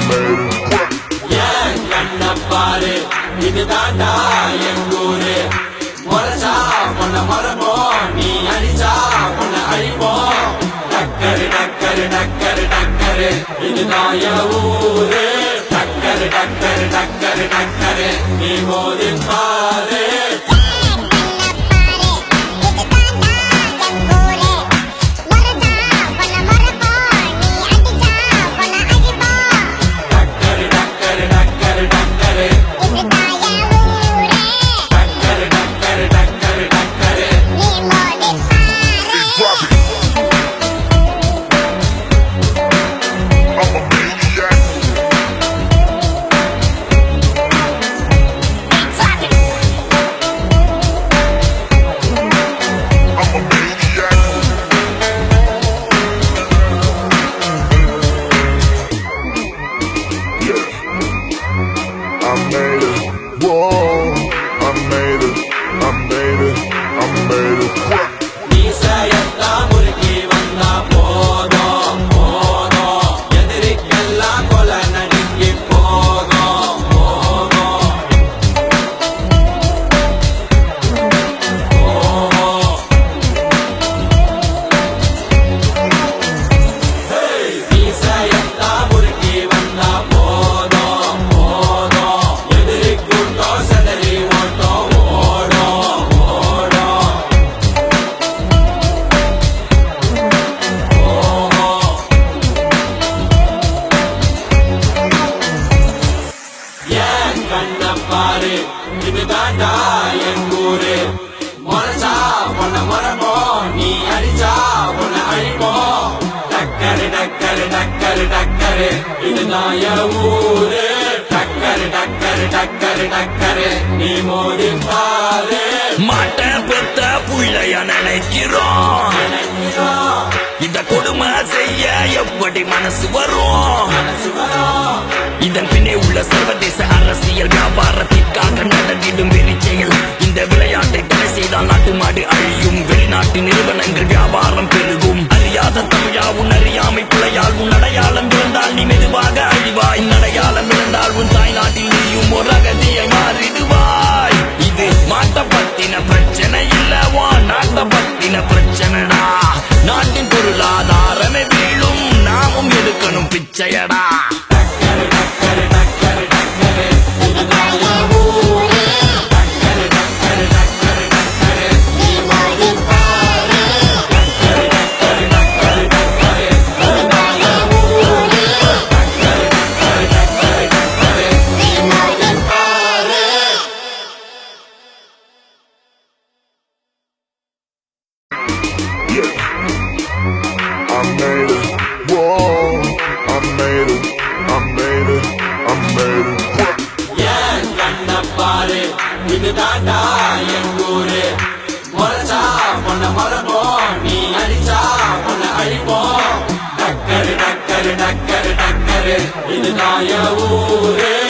ஏன் கண்ண பாரு இது தாண்டா எங்கூரு முறைச்சா பொண்ண மரபோம் நீ அடிச்சா பொண்ண அழிப்போம் டக்கரு டக்கரு டக்கரு டக்கரு இதுதான் என் ஊரு டக்கரு டக்கரு டக்கரு டக்கரு நீ மோதி பாரு இது தாண்டா எங்கூரு முறைச்சா பொண்ண மரபோம் நீ அடிச்சா பொண்ண அழிப்போம் டக்கரு டக்கரு டக்கரு டக்கரு இதுதான் என் ஊரு டக்கரு டக்கரு டக்கரு டக்கரு நீ மோதி பாரு மாட்ட பெத்த புள்ளைய நினைக்கிறோம் இந்த கொடுமை செய்ய எப்படி மனசு வரும் இதன் பின்னே உள்ள சர்வதேச அரசியல் வியாபாரத்திற்காக நடந்திடும் வெறிச்செயல் இந்த விளையாட்டை தடை செய்தால் நாட்டு மாடு அழியும் வெளிநாட்டு நிறுவனங்கள் வியாபாரம் பெருகும் அறியாத தமிழா உன் அறியாமை பிள்ளையால் உன் அடையாளம் இழந்தால் நீ மெதுவாக அழிவாய் அடையாளம் இழந்தால் உன் தாய்நாட்டில் நீயும் ஒரு அகதியை மாறிடுவாய் இது மாட்ட பத்தின பிரச்சனை இல்லவா நாட்ட பத்தின பிரச்சனைடா நாட்டின் பொருளாதாரமே வீழும் நாமும் எடுக்கணும் பிச்சையடா இது தாண்டா எங்கூரு முறைச்சா பொண்ண மரபோம் நீ அடிச்சா பொண்ண அழிப்போம் டக்கரு டக்கரு டக்கரு டக்கரு இதுதான் என் ஊரு